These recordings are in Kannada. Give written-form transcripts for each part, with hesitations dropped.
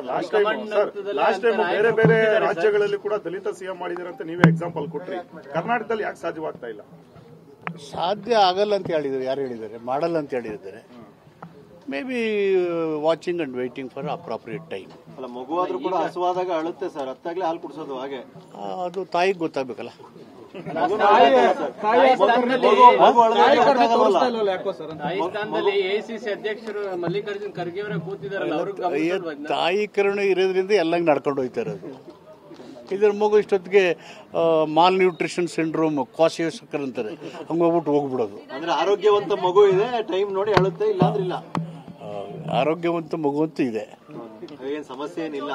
ಲಾಸ್ಟ್ ಟೈಮ್ ಬೇರೆ ಬೇರೆ ರಾಜ್ಯಗಳಲ್ಲಿ ಕೂಡ ದಲಿತ ಸಿಎಂ ಮಾಡಿದಿರಂತ ನೀವೇ ಎಕ್ಸಾಂಪಲ್ ಕೊಟ್ರಿ. ಕರ್ನಾಟಕದಲ್ಲಿ ಯಾಕೆ ಸಾಧ್ಯವಾಗ್ತಾ ಇಲ್ಲ? ಸಾಧ್ಯ ಆಗಲ್ಲ ಅಂತ ಹೇಳಿದ್ದಾರೆ. ಯಾರು ಹೇಳಿದ್ದಾರೆ? ಮಾಡಲ್ಲ ಅಂತ ಹೇಳಿದ್ದಾರೆ. May be watching and waiting for appropriate time. ಅಲ್ಲ, ಮಗುವಾದ್ರೂ ಕೂಡ ಹಸುವಾದಾಗ ಅಳುತ್ತೆ ಸರ್, ಅತ್ತಾಗ್ಲೇ ಹಾಲು ಕುಡಿಸೋದು ಹಾಗೆ. ಅದು ತಾಯಿಗೆ ಗೊತ್ತಾಗಬೇಕಲ್ಲ. ಎಐಸಿಸಿ ಅಧ್ಯಕ್ಷರು ಮಲ್ಲಿಕಾರ್ಜುನ್ ಖರ್ಗೆ ಅವರೇ ಕೂತಿದಾರಲ್ಲ, ತಾಯಿ ಕರುಣೆ ಇರೋದ್ರಿಂದ ಎಲ್ಲ ನಡ್ಕೊಂಡು ಹೋಯ್ತಾ ಇರೋದು. ಇದ್ರ ಮಗು ಇಷ್ಟೊತ್ತಿಗೆ ಮಾಲ್ ನ್ಯೂಟ್ರಿಷನ್ ಸಿಂಡ್ರೋಮ್ ಕ್ವಾಸಿಯೋಸ್ಕರ್ ಅಂತಾರೆ, ಹಂಗೋಗ್ಬಿಟ್ಟು ಹೋಗ್ಬಿಡೋದು. ಅಂದ್ರೆ ಆರೋಗ್ಯವಂತ ಮಗು ಇದೆ, ಟೈಮ್ ನೋಡಿ ಅಳುತ್ತೆ, ಇಲ್ಲಾಂದ್ರೆ ಇಲ್ಲ. ಆರೋಗ್ಯವಂತ ಮಗು ಅಂತೂ ಇದೆ, ಏನ್ ಸಮಸ್ಯೆ ಏನಿಲ್ಲ,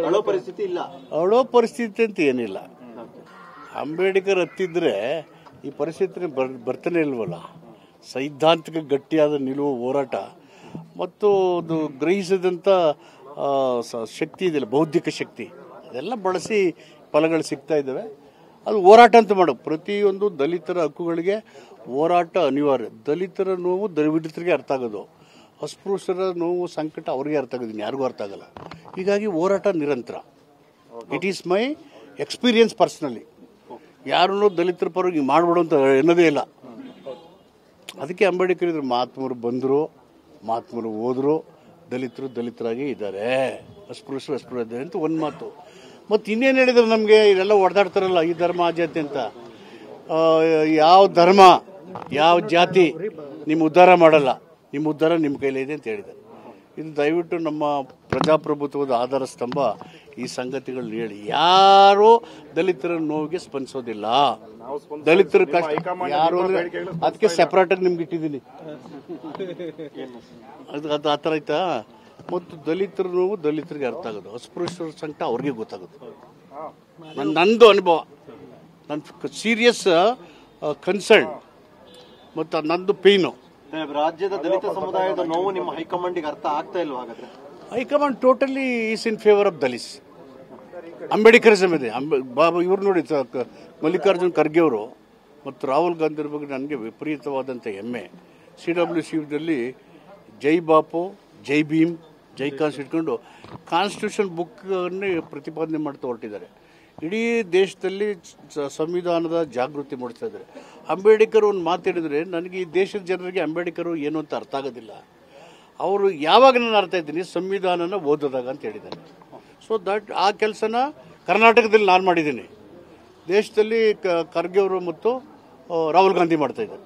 ಅಳೋ ಪರಿಸ್ಥಿತಿ ಇಲ್ಲ. ಅವಳೋ ಪರಿಸ್ಥಿತಿ ಅಂತ ಏನಿಲ್ಲ. ಅಂಬೇಡ್ಕರ್ ಹತ್ತಿದ್ರೆ ಈ ಪರಿಸ್ಥಿತಿ ಬರ್ತಾನೆ ಇಲ್ವಲ್ಲ. ಸೈದ್ಧಾಂತಿಕ ಗಟ್ಟಿಯಾದ ನಿಲುವು ಹೋರಾಟ ಮತ್ತು ಅದು ಗ್ರಹಿಸಿದಂಥ ಶಕ್ತಿ ಇದೆಯಲ್ಲ, ಬೌದ್ಧಿಕ ಶಕ್ತಿ, ಅದೆಲ್ಲ ಬಳಸಿ ಫಲಗಳು ಸಿಗ್ತಾ ಇದ್ದಾವೆ. ಅದು ಹೋರಾಟ ಅಂತ ಮಾಡೋ ಪ್ರತಿಯೊಂದು ದಲಿತರ ಹಕ್ಕುಗಳಿಗೆ ಹೋರಾಟ ಅನಿವಾರ್ಯ. ದಲಿತರ ನೋವು ದಲಿತರಿಗೆ ಅರ್ಥ ಆಗೋದು, ಅಸ್ಪೃಶ್ಯರ ನೋವು ಸಂಕಟ ಅವ್ರಿಗೆ ಅರ್ಥ ಆಗೋದಿಲ್ಲ, ಯಾರಿಗೂ ಅರ್ಥ ಆಗಲ್ಲ. ಹೀಗಾಗಿ ಹೋರಾಟ ನಿರಂತರ. It is my experience personally. ಯಾರನ್ನೂ ದಲಿತರ ಪರವಾಗಿ ಮಾಡ್ಬಿಡು ಅಂತ ಎನ್ನೋದೇ ಇಲ್ಲ. ಅದಕ್ಕೆ ಅಂಬೇಡ್ಕರ್ ಇದ್ರು, ಮಹಾತ್ಮರು ಬಂದರು, ಮಹಾತ್ಮರು ಹೋದರು, ದಲಿತರು ದಲಿತರಾಗಿ ಇದ್ದಾರೆ, ಅಸ್ಪೃಶ್ಯರು ಅಸ್ಪೃಶ್ಯ ಅಂತ ಒಂದು ಮಾತು. ಮತ್ತು ಇನ್ನೇನು ಹೇಳಿದ್ರು ನಮಗೆ? ಇದೆಲ್ಲ ಹೊಡೆದಾಡ್ತಾರಲ್ಲ, ಈ ಧರ್ಮ ಆ ಜಾತಿ ಅಂತ. ಯಾವ ಧರ್ಮ ಯಾವ ಜಾತಿ ನಿಮ್ಮ ಉದ್ಧಾರ ಮಾಡಲ್ಲ, ನಿಮ್ಮ ಉದ್ಧಾರ ನಿಮ್ಮ ಕೈಲಿ ಇದೆ ಅಂತ ಹೇಳಿದ್ದಾರೆ. ಇದು ದಯವಿಟ್ಟು ನಮ್ಮ ಪ್ರಜಾಪ್ರಭುತ್ವದ ಆಧಾರ ಸ್ತಂಭ. ಈ ಸಂಗತಿಗಳನ್ನ ಹೇಳಿ ಯಾರು ದಲಿತರ ನೋವಿಗೆ ಸ್ಪಂದಿಸೋದಿಲ್ಲ. ದಲಿತರ ಕಷ್ಟ ಯಾರು ಅಂದ್ರೆ ಅದಕ್ಕೆ ಸೆಪರೇಟ್ ಆಗಿ ನಿಮ್ಗೆ ಇಟ್ಟಿದ್ದೀನಿ. ಅದು ಆ ಥರ ಆಯ್ತಾ. ಮತ್ತು ದಲಿತರ ನೋವು ದಲಿತರಿಗೆ ಅರ್ಥ ಆಗೋದು, ಅಸ್ಪೃಶ್ಯರ ಸಂಕಟ ಅವ್ರಿಗೆ ಗೊತ್ತಾಗೋದು. ನಂದು ಅನುಭವ, ನನ್ನ ಸೀರಿಯಸ್ ಕನ್ಸರ್ನ್ ಮತ್ತು ನಂದು ಪೇಯ್ನು. ರಾಜ್ಯದ ದಲಿತ ಸಮುದಾಯದ ನೋವು ನಿಮ್ಮ ಹೈಕಮಾಂಡಿಗೆ ಅರ್ಥ ಆಗ್ತಾ ಇಲ್ವಾ ಹಾಗಾದ್ರೆ? High command totally is in favour of Dalits. Ambedkarism ಇದೆ. ಇವ್ರು ನೋಡಿ, ಮಲ್ಲಿಕಾರ್ಜುನ್ ಖರ್ಗೆ ಅವರು ಮತ್ತು ರಾಹುಲ್ ಗಾಂಧಿ ಬಗ್ಗೆ ನನಗೆ ವಿಪರೀತವಾದಂಥ ಹೆಮ್ಮೆ. CWCದಲ್ಲಿ ಜೈ ಬಾಪು, ಜೈ ಭೀಮ್, ಜೈ ಕಾನ್ಸ್ ಇಟ್ಕೊಂಡು ಕಾನ್ಸ್ಟಿಟ್ಯೂಷನ್ ಬುಕ್ಕನ್ನೇ ಪ್ರತಿಪಾದನೆ ಮಾಡ್ತಾ ಹೊರಟಿದ್ದಾರೆ. ಇಡೀ ದೇಶದಲ್ಲಿ ಸಂವಿಧಾನದ ಜಾಗೃತಿ ಮೂಡಿಸ್ತಾ ಇದ್ದಾರೆ. ಅಂಬೇಡ್ಕರ್ ಒಂದು ಮಾತಾಡಿದರೆ ನನಗೆ ಈ ದೇಶದ ಜನರಿಗೆ ಅಂಬೇಡ್ಕರ್ ಏನು ಅಂತ ಅರ್ಥ ಆಗೋದಿಲ್ಲ. ಅವರು ಯಾವಾಗ ನಾನು ಅರ್ಥ ಇದ್ದೀನಿ, ಸಂವಿಧಾನನ ಓದೋದಾಗ ಅಂತ ಹೇಳಿದ್ದಾರೆ. ಸೊ ದಟ್ ಆ ಕೆಲಸನ ಕರ್ನಾಟಕದಲ್ಲಿ ನಾನು ಮಾಡಿದ್ದೀನಿ. ದೇಶದಲ್ಲಿ ಖರ್ಗೆ ಅವರು ಮತ್ತು ರಾಹುಲ್ ಗಾಂಧಿ ಮಾಡ್ತಾ ಇದ್ದಾರೆ.